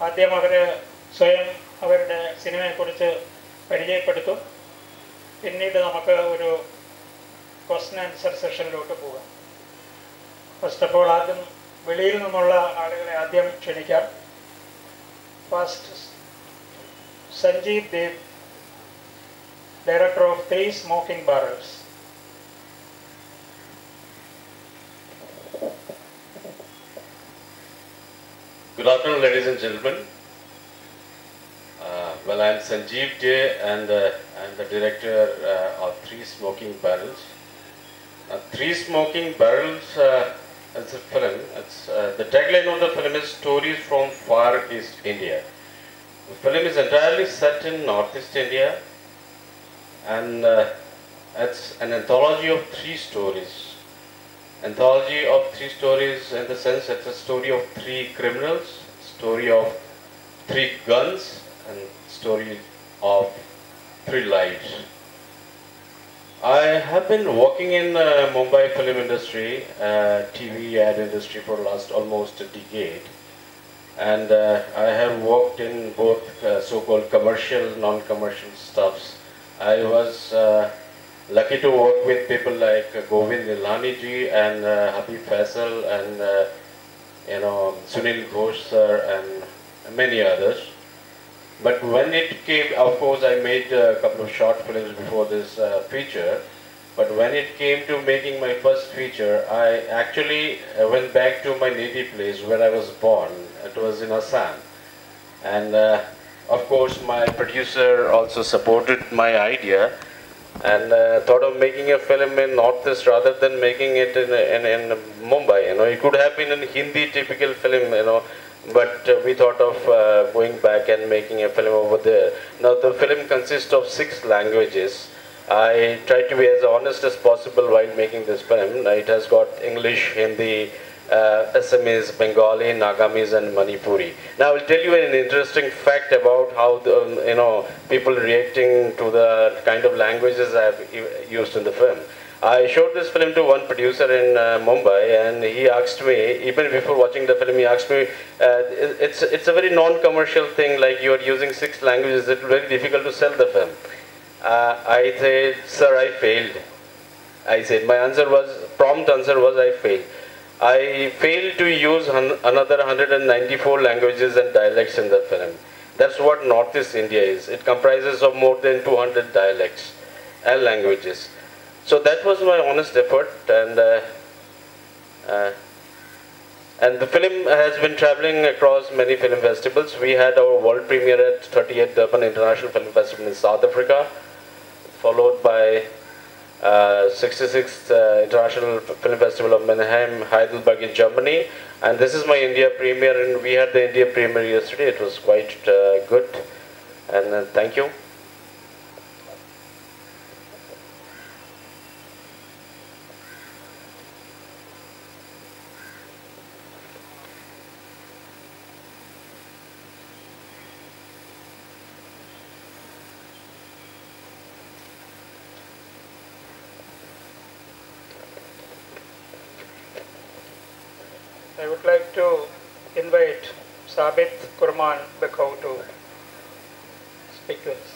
ആദ്യം അവർ സ്വയം അവരുടെ സിനിമയെക്കുറിച്ച് പരിചയപ്പെടുത്തും. പിന്നീട് നമുക്ക് ഒരു ക്വസ്റ്റ്യൻ ആൻസർ സെഷനിലോട്ട് പോകാം. ഫസ്റ്റ് ഓഫ് ഓൾ ആദ്യം വെളിയിൽ നിന്നുള്ള ആളുകളെ ആദ്യം ക്ഷണിക്കാം. First Sanjeev Dev, director of 3 Smoking Barrels. Good afternoon, ladies and gentlemen. Well, I'm Sanjeev Dey, and I'm the director of 3 Smoking Barrels. 3 Smoking Barrels is a film. The tagline of the film is "Stories from Far East India." The film is entirely set in Northeast India, and it's an anthology of 3 stories. Anthology of 3 stories in the sense it's a story of 3 criminals, story of 3 guns, and story of 3 lives. I have been working in Mumbai film industry, TV ad industry for last almost a decade, and I have worked in both so-called commercial, non-commercial stuffs. I was lucky to work with people like Govind Nilani ji and Habib Faisal and Sunil Ghosh sir and many others. But when it came, of course I made a couple of short films before this feature, but when it came to making my first feature, I actually went back to my native place where I was born. It was in Assam, and of course my producer also supported my idea and thought of making a film in Northeast rather than making it in Mumbai. It could have been a Hindi typical film, but we thought of going back and making a film over there. Now the film consists of 6 languages. I tried to be as honest as possible while making this film. It has got English, Hindi, Assamese, Bengali, Nagamese and Manipuri. Now I will tell you an interesting fact about how people reacting to the kind of languages I have used in the film. I showed this film to one producer in Mumbai, and he asked me, even before watching the film, he asked me, it's a very non-commercial thing, like you are using 6 languages, it's very difficult to sell the film. I said, sir, I failed. I said, my prompt answer was, I failed. I failed to use another 194 languages and dialects in the film. That's what Northeast India is. It comprises of more than 200 dialects and languages. So that was my honest effort, and the film has been traveling across many film festivals. We had our world premiere at 38th Durban International Film Festival in South Africa, followed by 66th International Film Festival of Mannheim, Heidelberg in Germany, and this is my India premiere, and we had the India premiere yesterday. It was quite good, and thank you. I would like to invite Sabit Kurman Bekau to speak to us.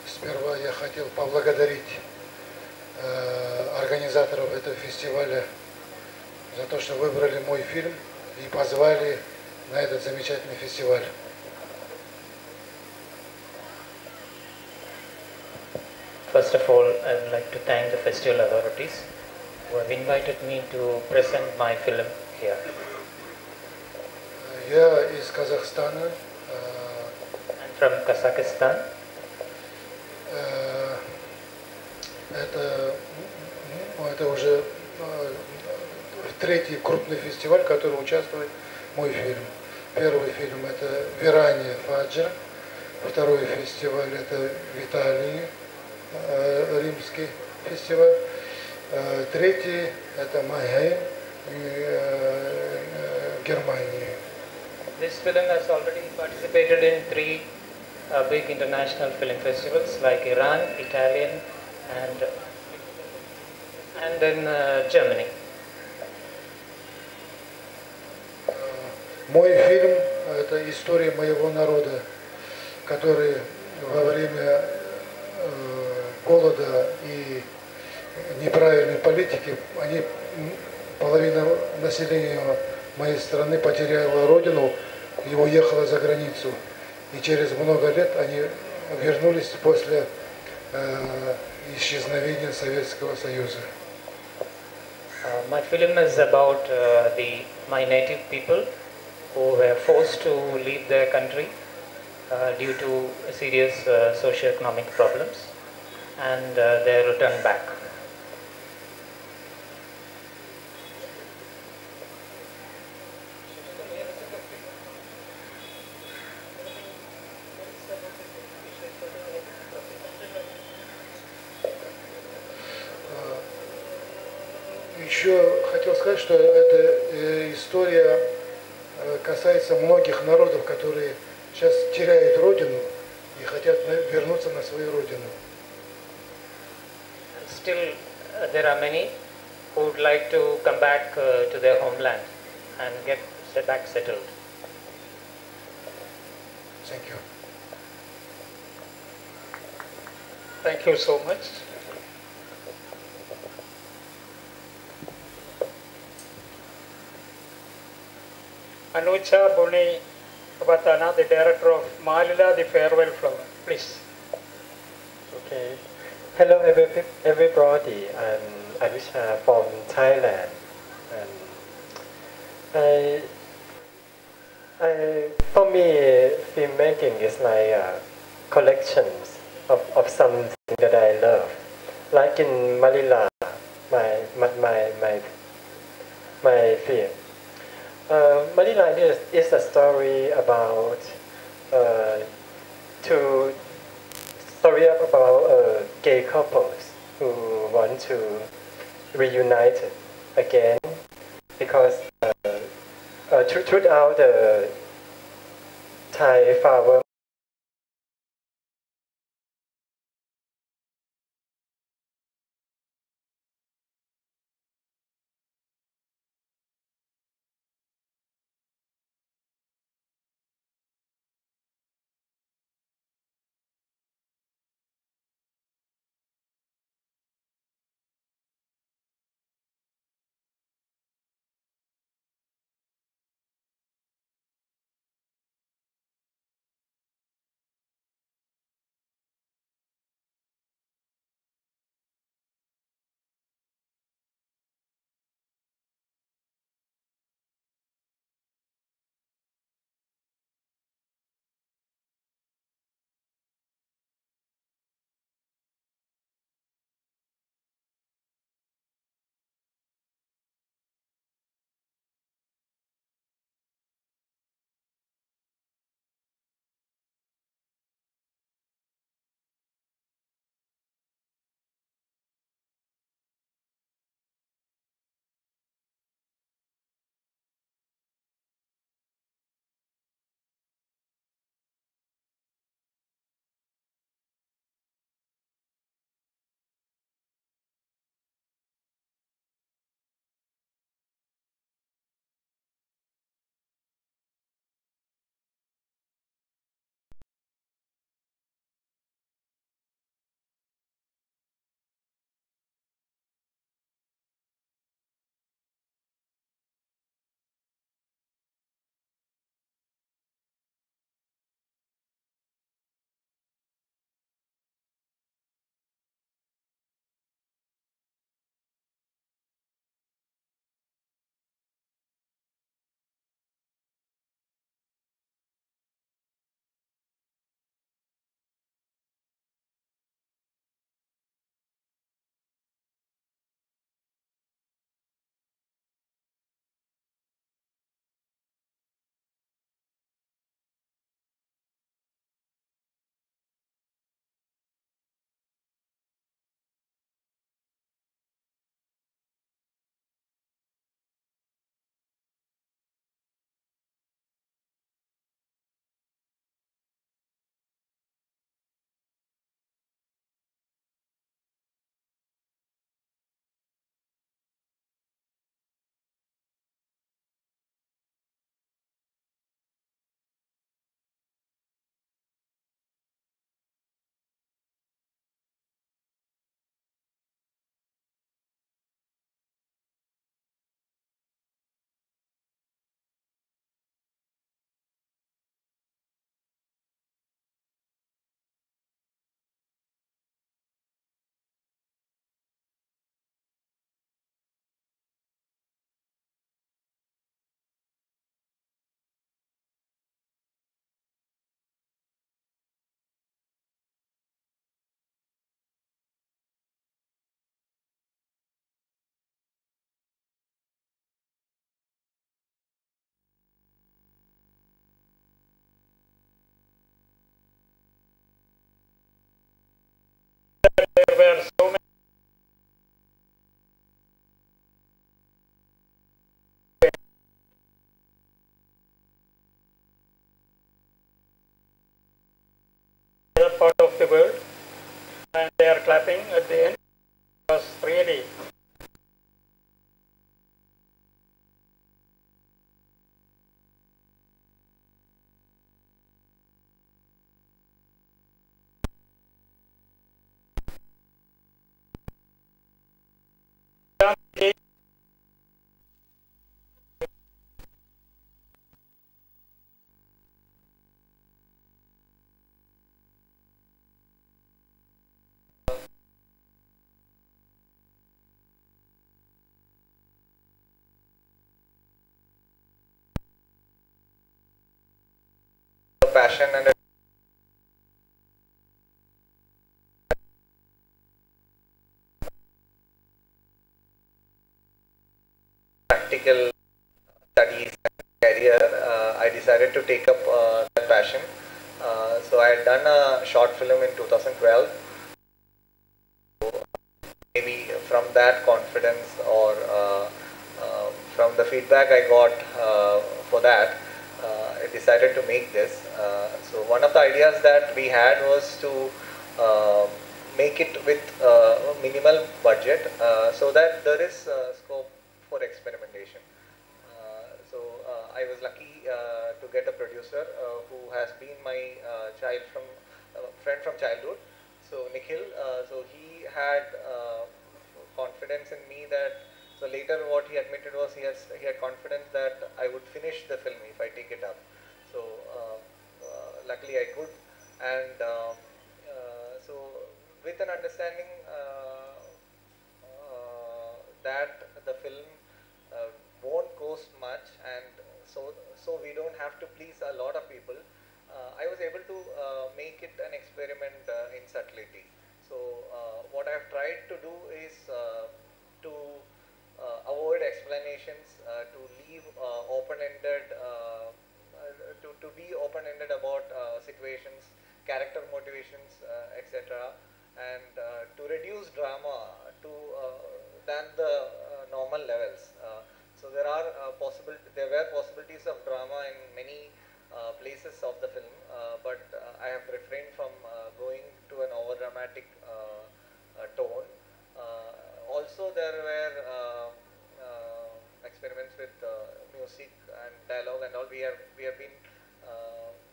Сперва я хотел поблагодарить организаторов этого фестиваля за то, что выбрали мой фильм и позвали на этот замечательный фестиваль. First of all, I would like to thank the festival authorities who have invited me to present my film here. Я из Казахстана. I'm from Kazakhstan. Это уже 3-й крупный фестиваль, в котором участвует мой фильм. Первый фильм это «Вирания Фаджа», второй фестиваль это в Италии, римский фестиваль, 3-й это Мannheim, Германия. This film has already participated in 3 big international film festivals like Iran, Italian, and in Germany. Мой фильм– это история моего народа, который во время голода и неправильной политики, половина населения моей страны потеряла родину и уехала за границу. И через много лет они вернулись после исчезновения Советского Союза. My film is about my native people who were forced to leave their country due to serious socio-economic problems, and they returned back. Еще хотел сказать, что эта история касается многих народов, которые сейчас теряют родину и хотят вернуться на свою родину. Still, there are many who would like to come back to their homeland and get back settled. Thank you. Thank you so much. Anucha Boni Kabatana, the director of Malila, the Farewell Flower. Please. Okay. Hello everybody. I'm Anucha from Thailand. And for me, filmmaking is like collections of something that I love. Like in Malila, my film. Malila is a story about gay couples who want to reunite again because throughout the Thai flower part of the world, and they are clapping at the end. It was really passion and practical studies and career, I decided to take up that passion. So I had done a short film in 2012. Maybe from that confidence or from the feedback I got for that, I decided to make this. So one of the ideas that we had was to make it with minimal budget so that there is scope for experimentation. I was lucky to get a producer who has been my friend from childhood. So Nikhil, so he had confidence in me that. So later, what he admitted was he had confidence that I would finish the film if I take it up. So luckily I could, and so with an understanding that the film won't cost much, and so we don't have to please a lot of people. I was able to make it an experiment in subtlety. So what I have tried to do is to avoid explanations, to leave open-ended, to be open-ended about situations, character motivations, etc., and to reduce drama to than the normal levels. So there were possibilities of drama in many places of the film, but I have refrained from going to an over dramatic tone. Also, there were experiments with music and dialogue and all. We have been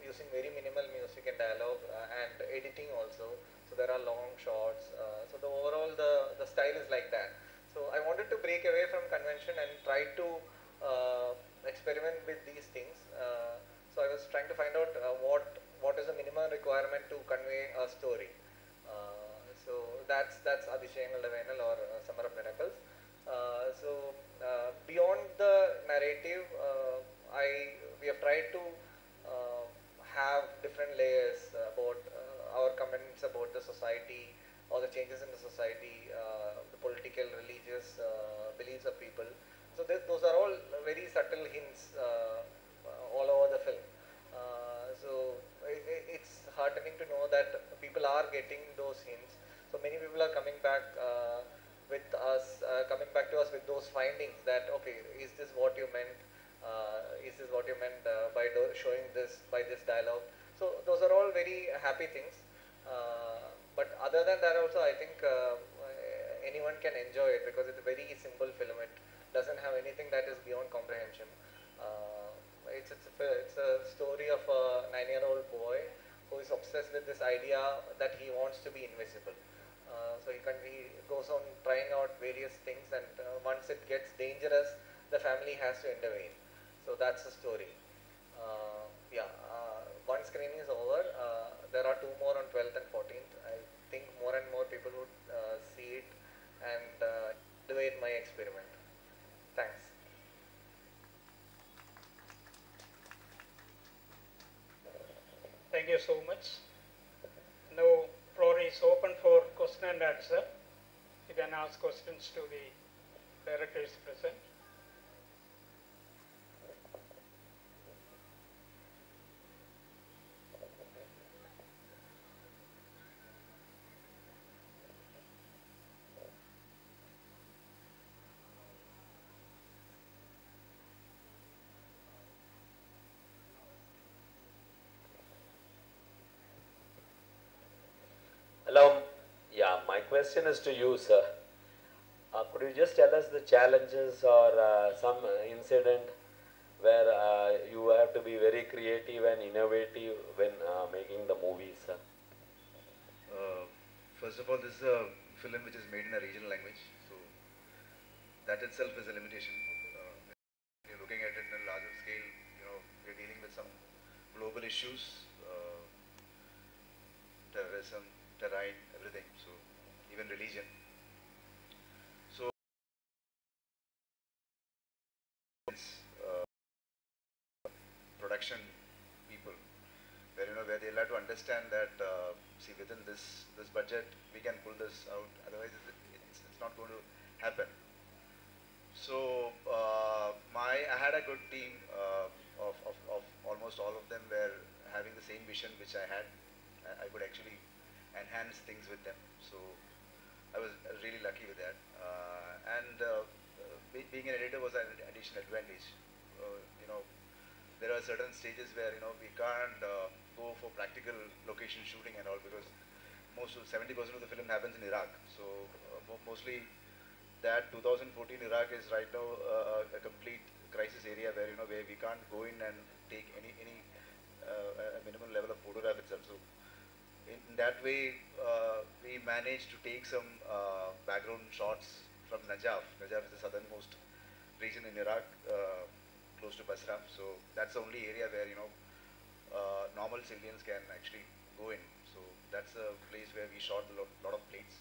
using very minimal music and dialogue and editing also. So there are long shots. So the overall the style is like that. So I wanted to break away from convention and try to experiment with these things. So I was trying to find out what is the minimum requirement to convey a story. So that's Adishayangal Venal or Summer of Miracles. Beyond the narrative, we have tried to have different layers about our comments about the society or the changes in the society, the political, religious beliefs of people. So those are all very subtle hints all over the film. It's heartening to know that people are getting those hints. So many people are coming back coming back to us with those findings that, okay, is this what you meant? Is this what you meant by showing this, by this dialogue? So those are all very happy things. But other than that also, I think anyone can enjoy it because it's a very simple film. It doesn't have anything that is beyond comprehension. It's a story of a 9-year-old boy who is obsessed with this idea that he wants to be invisible. So he goes on trying out various things, and once it gets dangerous, the family has to intervene. So that's the story. One screening is over. There are 2 more on 12th and 14th. I think more and more people would see it and evaluate my experiment. Thanks. thank you so much. Now, floor is open for question and answer. You can ask questions to the directors present. Hello. Yeah, my question is to you, sir. Could you just tell us the challenges or some incident where you have to be very creative and innovative when making the movies, sir? First of all, this is a film which is made in a regional language, so that itself is a limitation. When you're looking at it in a larger scale, we're dealing with some global issues, terrorism, terrain, everything. So even religion. So uh, production people, where they'll have to understand that see, within this budget we can pull this out. Otherwise, it's not going to happen. So I had a good team of almost all of them were having the same vision which I had. I could actually enhance things with them. So I was really lucky with that. Being an editor was an additional advantage. You know, there are certain stages where we can't go for practical location shooting and all, because most of 70% of the film happens in Iraq. So mostly that 2014 Iraq is right now a complete crisis area where where we can't go in and take any minimal level of photograph itself. So in that way, we managed to take some background shots from Najaf. Najaf is the southernmost region in Iraq, close to Basra. So that's the only area where normal civilians can actually go in. So that's a place where we shot a lot of plates.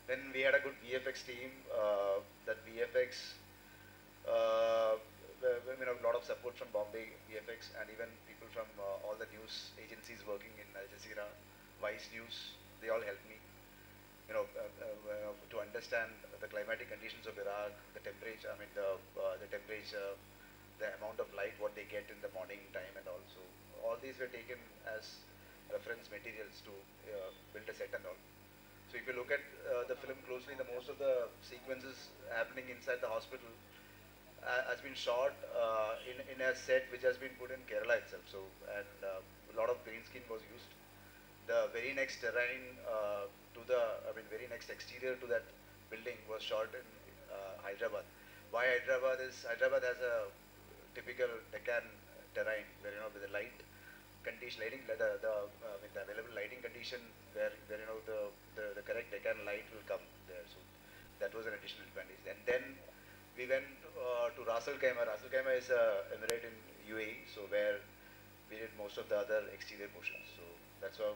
Then we had a good VFX team. That VFX, a lot of support from Bombay VFX, and even people from all the news agencies working in Al Jazeera, Vice News. They all helped me, to understand the climatic conditions of Iraq, the temperature. The temperature, the amount of light what they get in the morning time, and also all these were taken as reference materials to build a set and all. So if you look at the film closely, the most of the sequences happening inside the hospital has been shot in a set which has been put in Kerala itself. So and a lot of green screen was used. The very next terrain very next exterior to that building was shot in Hyderabad. Why Hyderabad is Hyderabad has a typical Deccan terrain where with the light condition, the available lighting condition where the correct Deccan light will come there. So that was an additional advantage. And then we went to Ras Al Khaimah. Ras Al Khaimah is a emirate in UAE, so where we did most of the other exterior portions. So that's how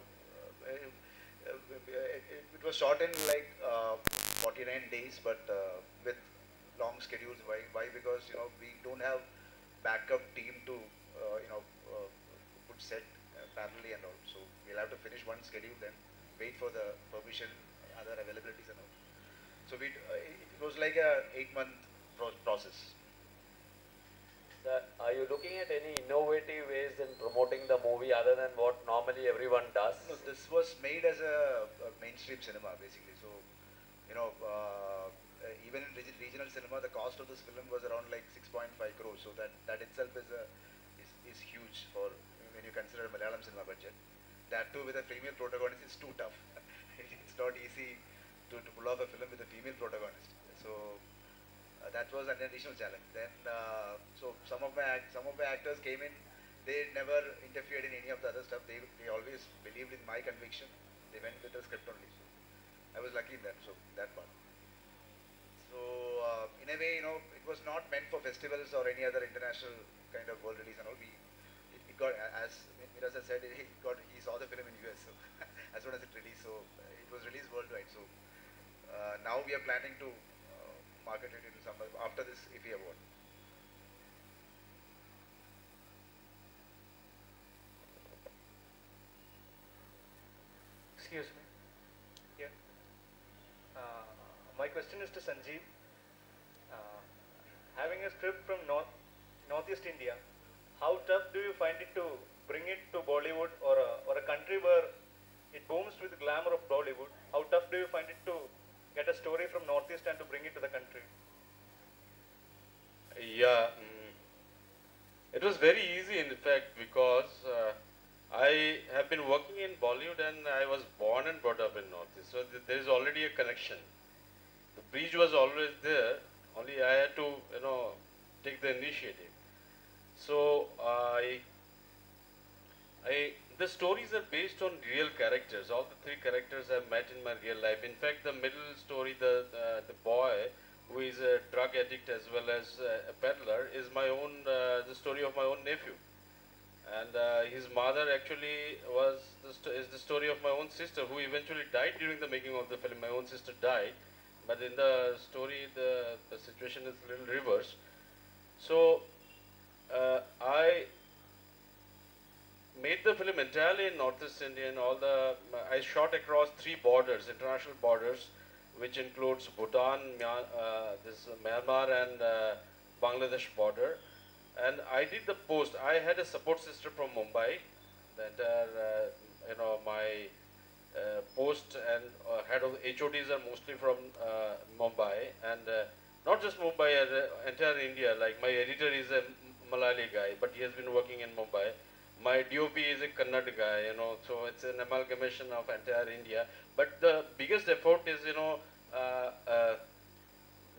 it was shot in like 49 days, but with long schedules. Why? Because we don't have backup team to put set parallelly and all. So we'll have to finish one schedule, then wait for the permission, other availabilities and all. So it was like a 8-month process. Sir, are you looking at any innovative ways in promoting the movie other than what normally everyone does? No, this was made as a mainstream cinema basically. So even in regional cinema, the cost of this film was around like 6.5 crores. So that itself is huge for when you consider Malayalam cinema budget. That too with a female protagonist is too tough. It's not easy to pull off a film with a female protagonist. So that was an additional challenge. Then so some of my actors came in. They never interfered in any of the other stuff. They always believed in my conviction. They went with the script only. So I was lucky in that. So that part. So in a way, it was not meant for festivals or any other international kind of world release and all. It got, as Miraza said, he saw the film in US. So as soon as it released, so it was released worldwide. So now we are planning to market it in summer after this IFFK award. Excuse me. Yeah. My question is to Sanjeev. Having a script from Northeast India, how tough do you find it to bring it to Bollywood or a country where it booms with the glamour of Bollywood? How tough do you find it to get a story from Northeast and to bring it to the country? Yeah, it was very easy in fact, because I have been working in Bollywood and I was born and brought up in Northeast. So there is already a connection. The bridge was always there, only I had to, take the initiative. So the stories are based on real characters. All the three characters I've met in my real life. In fact, the middle story, the boy who is a drug addict as well as a peddler, is my own the story of my own nephew. And his mother actually is the story of my own sister, who eventually died during the making of the film. My own sister died, but in the story, the situation is a little reverse. So I made the film entirely in Northeast India, and I shot across 3 borders, international borders, which includes Bhutan, Myanmar, and Bangladesh border. And I did the post. I had a support system from Mumbai. The entire, my post and head of HODs are mostly from Mumbai, and not just Mumbai, entire India. Like my editor is a Malayali guy, but he has been working in Mumbai. My DOP is a Kannada guy, so it's an amalgamation of entire India. But the biggest effort is,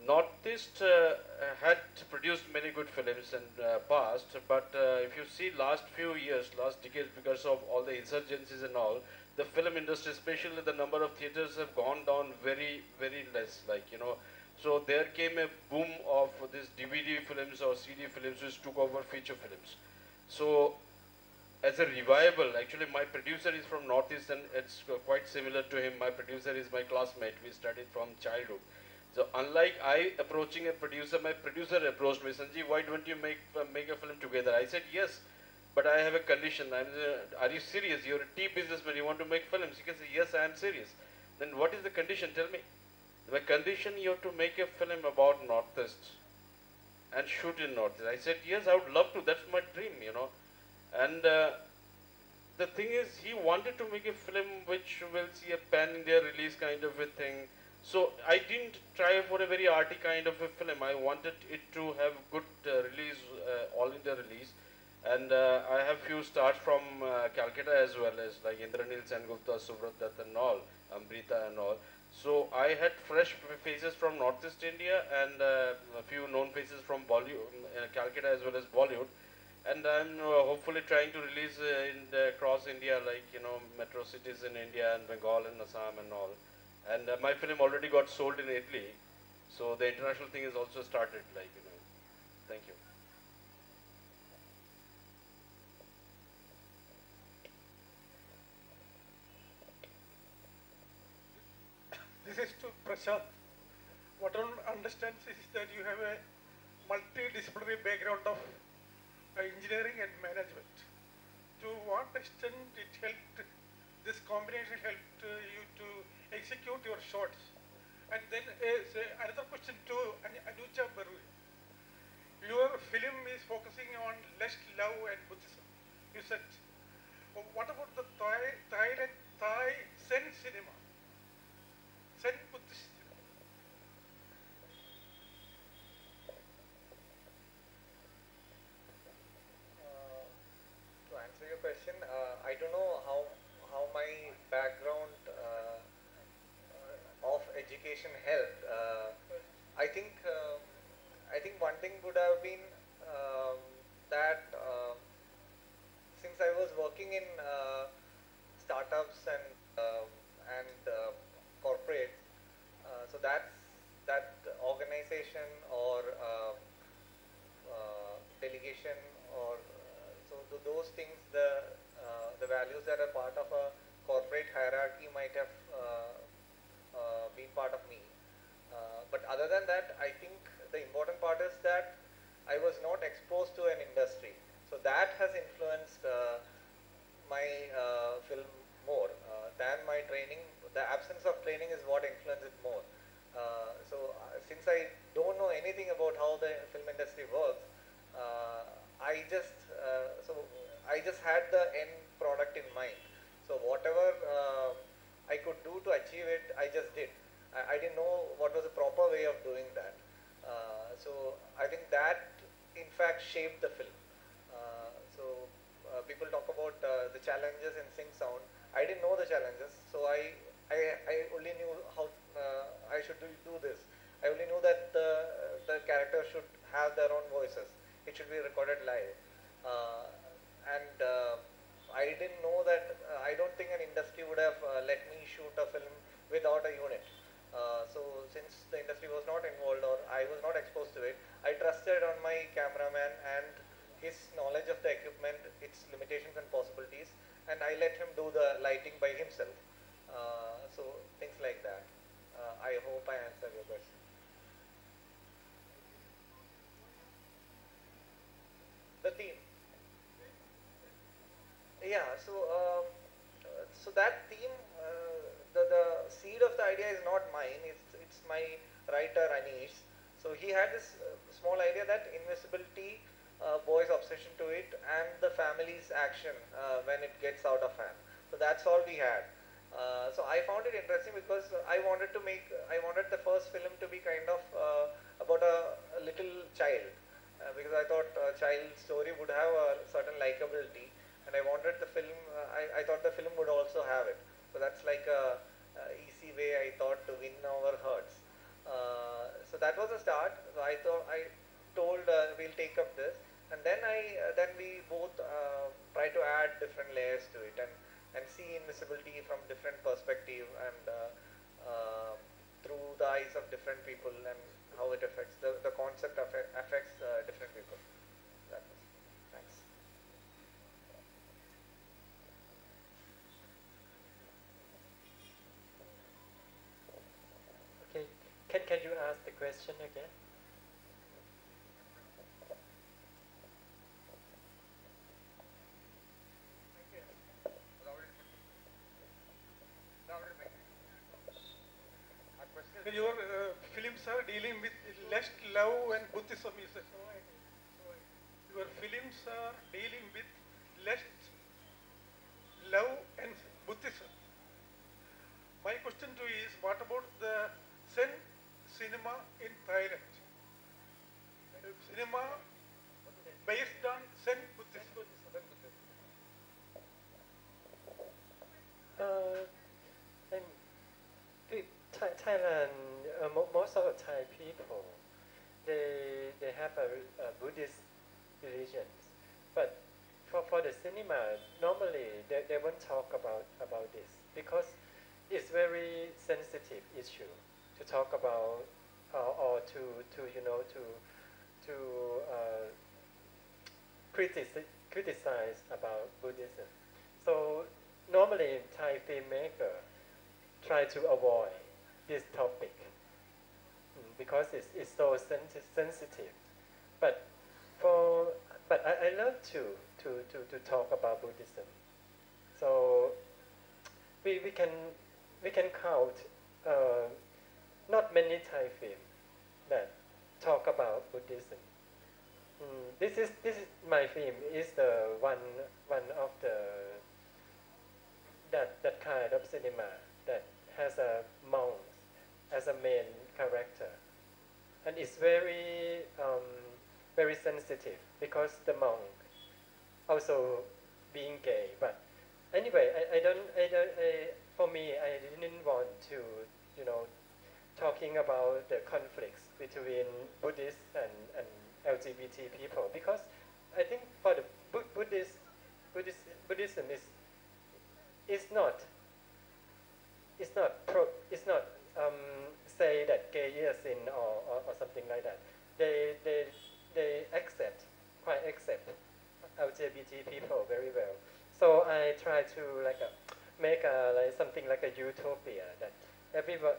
Northeast had produced many good films in past, but if you see last few years, last decades, because of all the insurgencies and all, the film industry, especially the number of theaters, have gone down very, very less. So there came a boom of these DVD films or CD films which took over feature films. So as a revival, actually my producer is from Northeast and it's quite similar to him. My producer is my classmate. We studied from childhood. So unlike I approaching a producer, my producer approached me, Sanjeev, why don't you make a film together? I said, yes, but I have a condition. Are you serious? You're a tea businessman, you want to make films? He can say, yes, I am serious. Then what is the condition? Tell me. My condition, you have to make a film about Northeast and shoot in Northeast. I said, yes, I would love to. That's my dream, And the thing is, he wanted to make a film which will see a pan-India release kind of a thing. So I didn't try for a very arty kind of a film. I wanted it to have good release, all India release. And I have few stars from Calcutta as well, as like Indranil Sengupta, Subrat Dutt and all, Amrita and all. So I had fresh faces from Northeast India and a few known faces from Bollywood, Calcutta as well as Bollywood. And I'm hopefully trying to release across India, like, metro cities in India and Bengal and Assam and all. And my film already got sold in Italy. So the international thing is also started, Thank you. This is to Prashant. What one understands is that you have a multidisciplinary background of engineering and management. To what extent it helped, this combination helped you to execute your shots? And then another question to Anuja Baru. Your film is focusing on lust, love and Buddhism. You said, what about the Thai Zen cinema? Zen Buddhist cinema. To answer your question, I don't know how my background of education helped. I think one thing would have been that since I was working in startups and corporates, so that organization or delegation or so those things, the values that are part of a corporate hierarchy might have been part of me. But other than that, I think the important part is that I was not exposed to an industry. So that has influenced my film more than my training. The absence of training is what influenced it more. Since I don't know anything about how the film industry works, I just had the end product in mind. So whatever I could do to achieve it, I just did. I didn't know what was the proper way of doing that. So I think that in fact shaped the film. people talk about the challenges in sync sound. I didn't know the challenges, so I only knew how I should do this. I only knew that the characters should have their own voices. It should be recorded live. And I didn't know that, I don't think an industry would have let me shoot a film without a unit. So since the industry was not involved or I was not exposed to it, I trusted on my cameraman and his knowledge of the equipment, its limitations and possibilities, and I let him do the lighting by himself. So things like that. I hope I answered your question. The theme. Yeah, so that theme, the seed of the idea is not mine. It's my writer Anish. So he had this small idea that invisibility, boy's obsession to it, and the family's action when it gets out of hand. So that's all we had. So I found it interesting because I wanted the first film to be kind of about a little child, because I thought a child's story would have a certain likability, and I wanted the film. I thought the film would also have it. So that's like a easy way I thought to win our hearts. So that was a start. So I told we'll take up this, and then we both try to add different layers to it and see invisibility from different perspective and through the eyes of different people and how it affects the concept affects different people. That was. Thanks. Okay, can you ask the question again? Your films are dealing with lust, love, and Buddhism. Is it? Your films are dealing with lust, love, and Buddhism. My question to you is, what about the Zen cinema in Thailand? Cinema based on Zen Buddhism. And Thailand, most of the Thai people, they have a Buddhist religions, but for the cinema, normally they won't talk about this because it's very sensitive issue to talk about or to you know to criticize about Buddhism. So normally Thai filmmaker try to avoid this topic because it's so sensitive. But I love to talk about Buddhism. So we can count not many Thai films that talk about Buddhism. This is my film is the one of the that kind of cinema that has a monk as a main character, and it's very sensitive because the monk also being gay. But anyway, for me, I didn't want to talking about the conflicts between Buddhists and LGBT people because I think for the Buddhism is not say that gay is a sin or something like that. They quite accept LGBT people very well. So I try to make like something like a utopia that everyone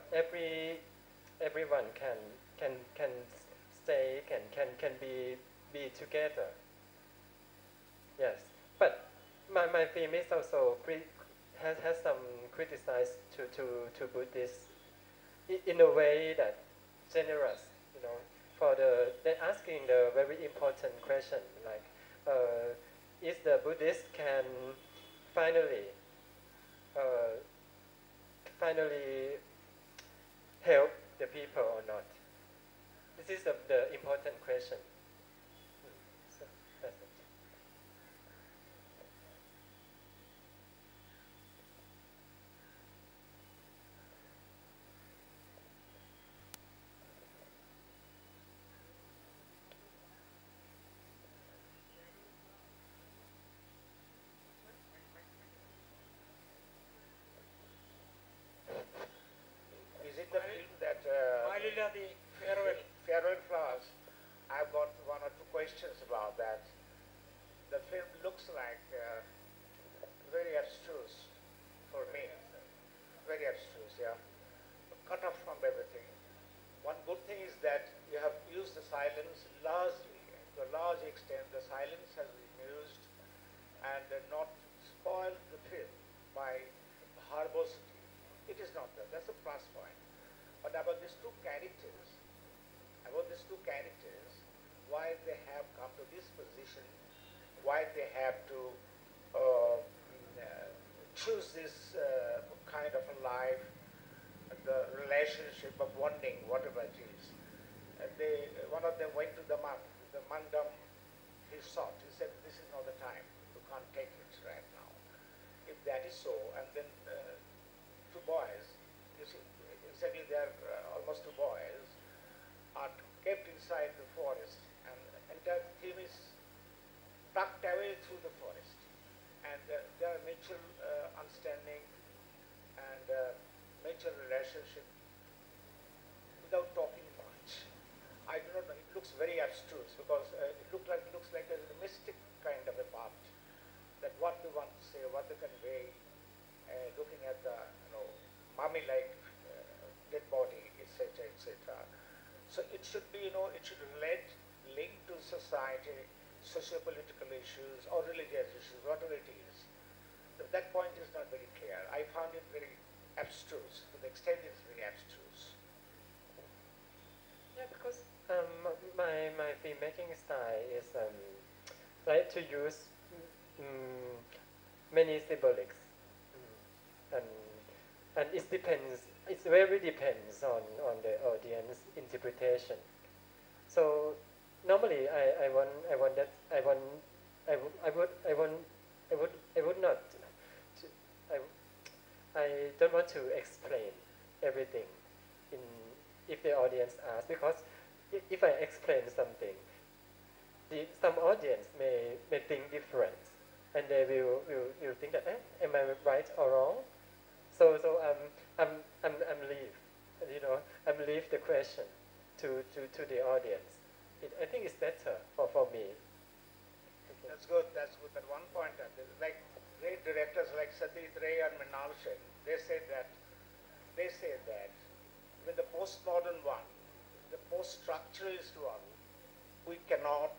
can stay can be together. Yes, but my film is also has some criticized to Buddhists in a way that generous, for they're asking the very important question like, is the Buddhist can finally help the people or not? This is the important question. So that's it. the farewell. Farewell flowers. I've got one or two questions about that. The film looks like very abstruse for me. Very abstruse, yeah. Cut off from everything. One good thing is that you have used the silence largely, to a large extent. The silence has been used and not spoiled the film by verbosity. It is not that. That's a plus point. But about these two characters, why they have come to this position, why they have to choose this kind of a life, the relationship of bonding, whatever it is. One of them went to the mangdam he sought. He said, this is not the time. You can't take it right now. If that is so, and then two boys, you see, exactly there are almost two boys, are kept inside the forest, and the entire theme is tucked away through the forest. And their mutual understanding and mutual relationship without talking much. I do not know, it looks very abstruse because it looks like a mystic kind of a part, that what they want to say, what they convey, looking at the mummy-like dead body, etc., etc. So it should be, it should relate, link to society, socio-political issues or religious issues, whatever it is. That point is not very clear. I found it very abstruse, to the extent it's very abstruse. Yeah, because my filmmaking style is like to use many symbolics, and it depends. It very depends on the audience interpretation. So normally I would not. I don't want to explain everything if the audience asks, because if I explain something, some audience may think different, and they will think that, am I right or wrong? So I'm leave the question to the audience. I think it's better for me. Okay. That's good. But one point, like great directors like Satyajit Ray and Mrinal Sen, they say that with the postmodern one, the post-structuralist one, we cannot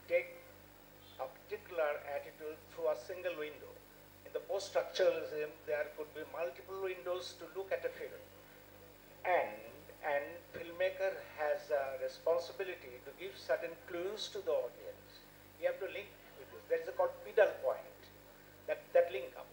take a particular attitude through a single window. In the post-structuralism, there could be multiple windows to look at a film, and filmmaker has a responsibility to give certain clues to the audience. You have to link with this. There is a called pedal point, that link up.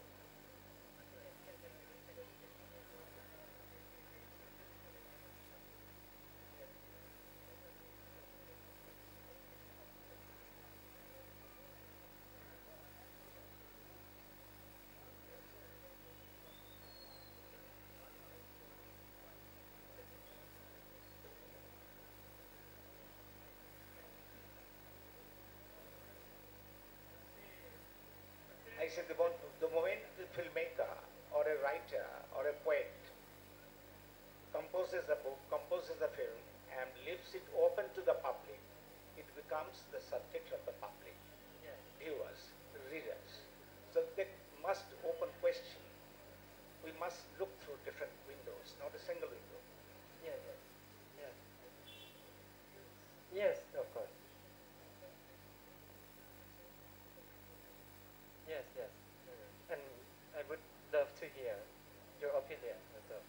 I said the moment the filmmaker or a writer or a poet composes a book, composes a film, and leaves it open to the public, it becomes the subject of the public, viewers, readers. So that must open question. We must look through different windows, not a single window. Yes, of course. Yes. And I would love to hear your opinion as well.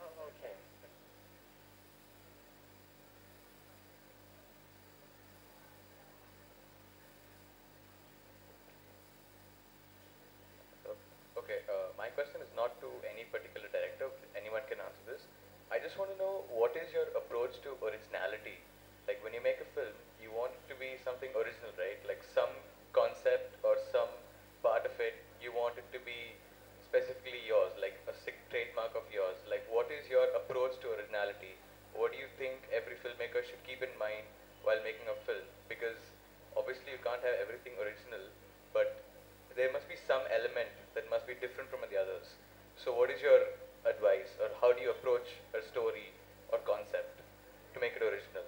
Oh, okay. Okay, my question is not to any particular director. Anyone can answer this. I just want to know, what is your approach to originality? Like when you make a film, you want it to be something original, right? Like some concept or some part of it, you want it to be specifically yours, like a trademark of yours. Like what is your approach to originality? What do you think every filmmaker should keep in mind while making a film? Because obviously you can't have everything original, but there must be some element that must be different from the other. So what is your advice, or how do you approach a story or concept to make it original?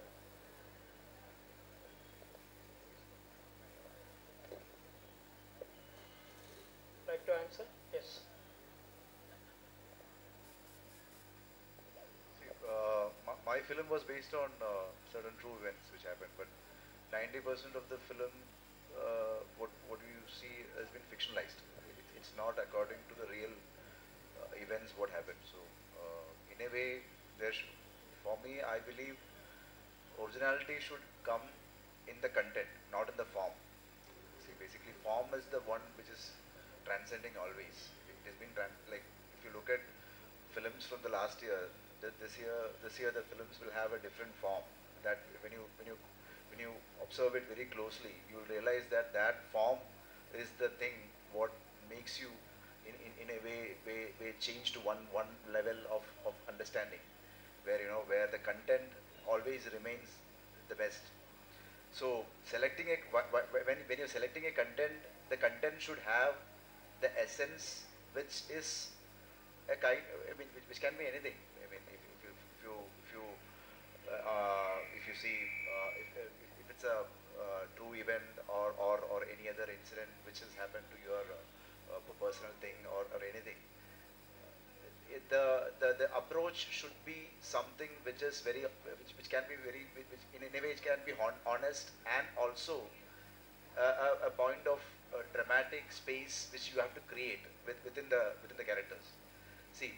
Like to answer? Yes. See, my film was based on certain true events which happened, but 90% of the film, what you see has been fictionalized. It's not according to the real events what happened. So, in a way, for me, I believe originality should come in the content, not in the form. See, basically, form is the one which is transcending always. It has been like if you look at films from the last year, this year the films will have a different form. That when you observe it very closely, you will realize that that form is the thing what makes you in a way change to one level of understanding, where the content always remains the best. So selecting when you're selecting a content, the content should have the essence, which is a kind. I mean, which can be anything. I mean, if you see if it's a true event or any other incident which has happened to your personal thing or anything, the approach should be something which is which can be which in a way it can be honest, and also a point of dramatic space which you have to create within the characters. See,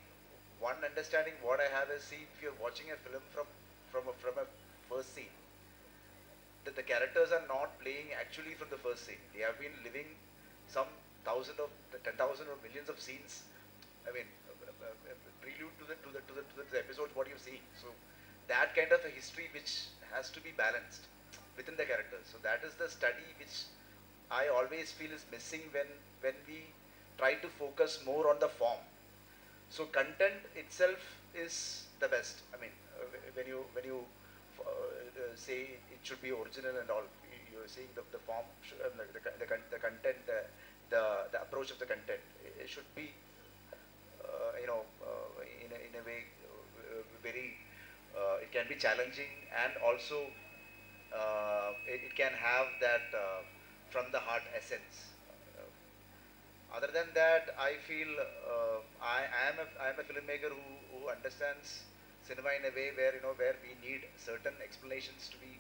one understanding what I have is, see, if you're watching a film from a first scene, that the characters are not playing actually from the first scene. They have been living some 10,000 or millions of scenes. I mean, prelude to the episodes what you're seeing. So that kind of a history which has to be balanced within the characters. So that is the study which I always feel is missing when we try to focus more on the form. So content itself is the best. I mean, when you say it should be original and all, you're saying the form, the content, the approach of the content, it should be in a way very it can be challenging, and also it can have that from the heart essence. Other than that, I feel I am a filmmaker who understands cinema in a way where we need certain explanations to be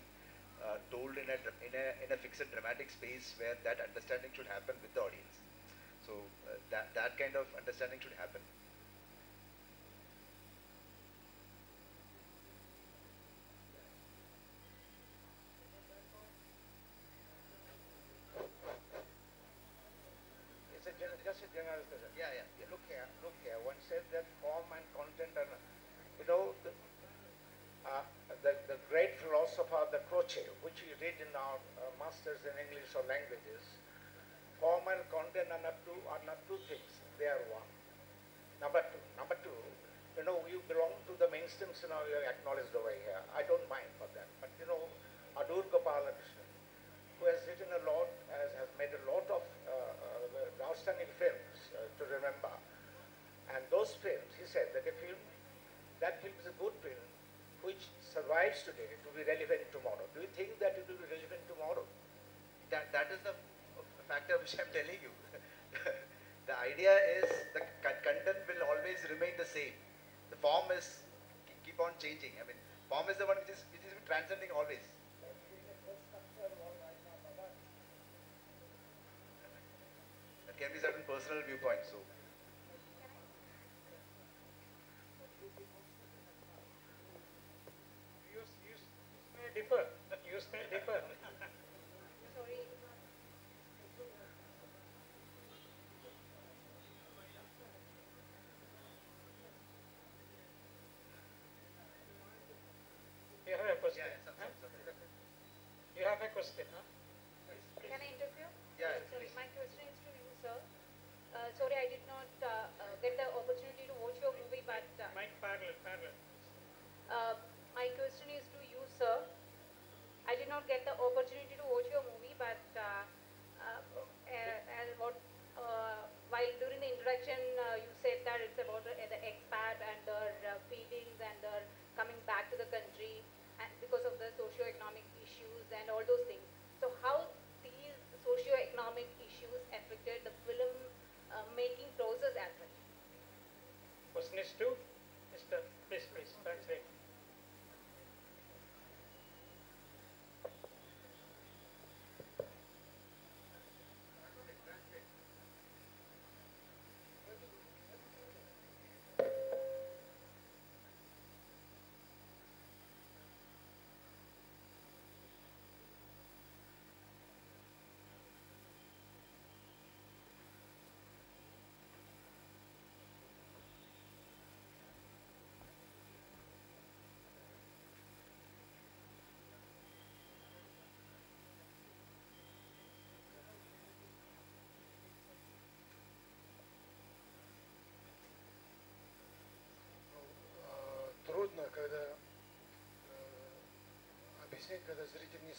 told in a fixed dramatic space, where that understanding should happen with the audience. So that kind of understanding should happen. Just a general question. Yeah. Look here. One said that form and content are, you know, the great philosopher, the Croce, which we read in our masters in English or languages, form and content are not two things. They are one. Number two, you belong to the mainstream cinema. You are acknowledged over here. I don't mind for that. But Adur Gopalakrishnan, who has written a lot, has made a lot of outstanding films to remember. And those films, he said that that film is a good film which survives today to be relevant tomorrow. Do you think that it will be relevant tomorrow? That is the factor which I'm telling you. The idea is the content will always remain the same. The form is keep on changing. I mean, form is the one which is transcending always. That can be certain personal viewpoints. So. Use may differ. Sorry. You have a question? You have a question, huh? Can I interview? Yeah. Sorry, my question is to you, sir. Sorry, I did not get the opportunity to watch your movie, but Mike, parallel. my question is to you, sir. I did not get the opportunity to watch your movie, but while during the introduction you said that it's about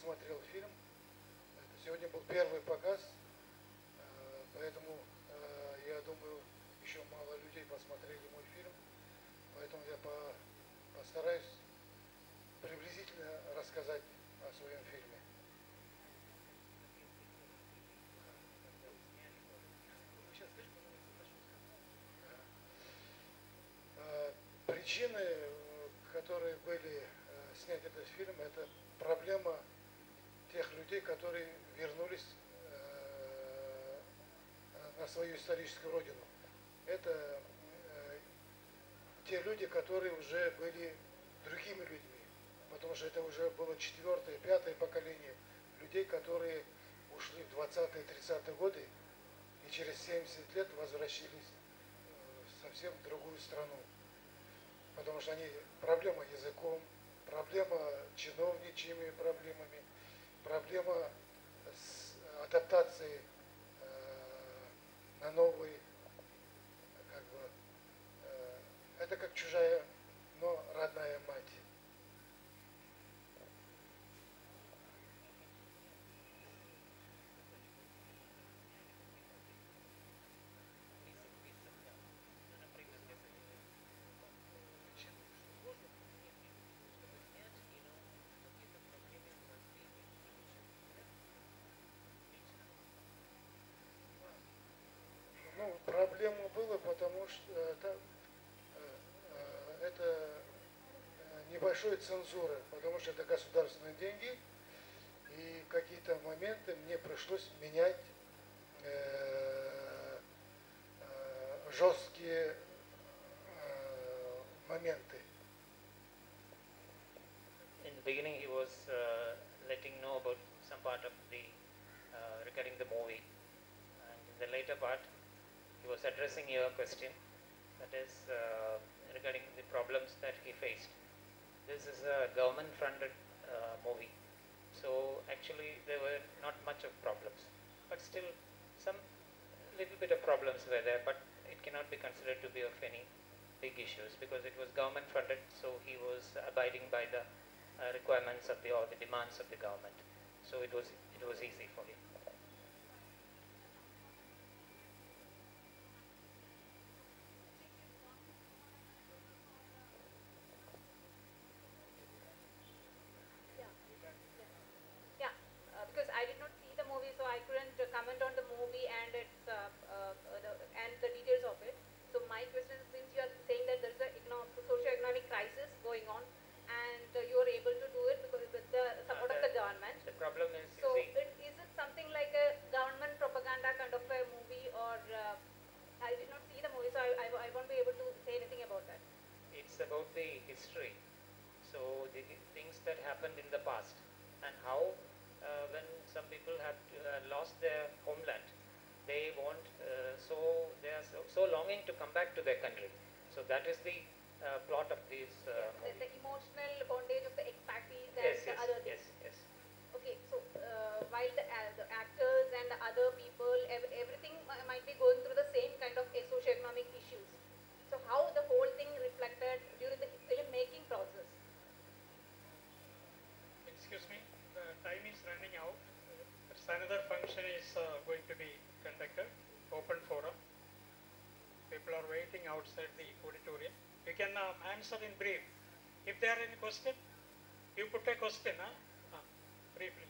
посмотрел фильм. Сегодня был первый показ, поэтому я думаю, еще мало людей посмотрели мой фильм, поэтому я постараюсь приблизительно рассказать о своем фильме. Причины, которые были снять этот фильм, это проблема тех людей, которые вернулись на свою историческую родину. Это те люди, которые уже были другими людьми, потому что это уже было 4-е, 5-е поколение людей, которые ушли в 20-е, 30-е годы и через 70 лет возвращались в совсем другую страну. Потому что они проблема языком, проблема чиновничьими проблемами, проблема с адаптацией на новый, как бы, это как чужая, но родная мать. Ну, проблема была, потому что это небольшой цензуры, потому что это государственные деньги, и какие-то моменты мне пришлось менять жесткие моменты. In the beginning, he was letting know about some part of the regarding the movie, and in the later part, he was addressing your question, that is regarding the problems that he faced. This is a government-funded movie, so actually there were not much of problems, but still some little bit of problems were there, but it cannot be considered to be of any big issues because it was government-funded, so he was abiding by the requirements of or the demands of the government, so it was easy for him. Because I did not see the movie, so I couldn't comment on the movie and its and the details of it. So my question is, since you are saying that there is a socio-economic crisis going on, and you are able to do it because with the support of the government. The problem is, so is it something like a government propaganda kind of a movie, or I did not see the movie, so I won't be able to say anything about that. It's about the history, so the things that happened in the past and how when some people have lost their homeland, they want they are so longing to come back to their country. So that is the plot of this movie. The emotional bondage of the expatriates and Yes, the yes, other things. yes. Okay, so while the actors and the other people, everything might be going through the same kind of socio-economic issues. So how the whole thing reflected during the film-making process? Excuse me, the time is running out. There's another function is going to be conducted, open forum. People are waiting outside the auditorium. You can answer in brief. If there are any question, you put a question, briefly.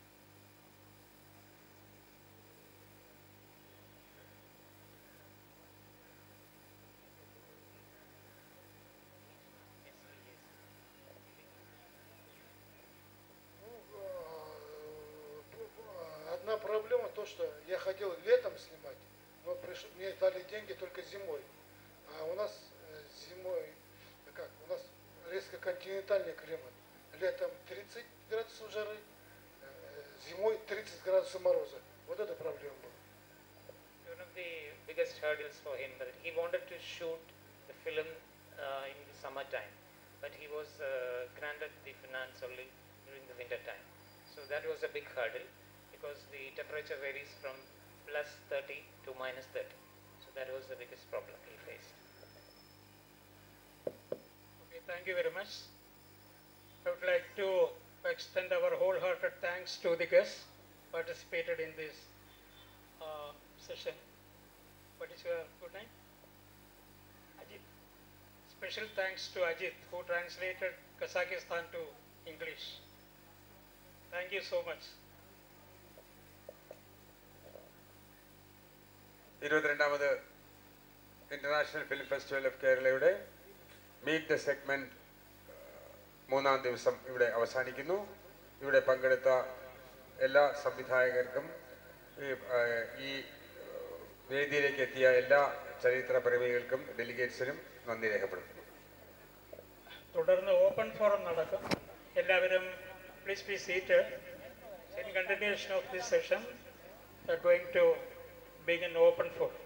Одна проблема то, что я хотел летом снимать, но мне дали деньги только зимой. А у нас зимой, у нас резко континентальный климат. Летом 30 градусов жары, зимой 30 градусов мороза. Вот это проблема была. One of the biggest hurdles for him that he wanted to shoot the film in the summertime, but he was granted the finance only during the winter time. So that was a big hurdle because the temperature varies from plus 30 to minus 30. So that was the biggest problem he faced. Okay, thank you very much. I would like to extend our wholehearted thanks to the guests participated in this session. What is your good name? Ajit. Special thanks to Ajit, who translated Kazakhstan to English. Thank you so much. 22ാമത് international film festival of കേരളയുടെ meet the segment 3-ാം ദിവസം ഇവിടെ അവസാനിക്കുന്നു. ഇവിടെ പങ്കെടുത്ത എല്ലാ സംവിധായകർക്കും ഈ വേദിയിലേക്ക് എത്തിയ എല്ലാ ചരിത്ര പ്രേമികൾക്കും ഡെലിഗേറ്റ്സിനും നന്ദി രേഖപ്പെടുത്തുന്നു. തുടർന്ന് ഓപ്പൺ ഫോറം നടക്കും. എല്ലാവരും please be seated. In continuation of this session, we are going to begin open forum.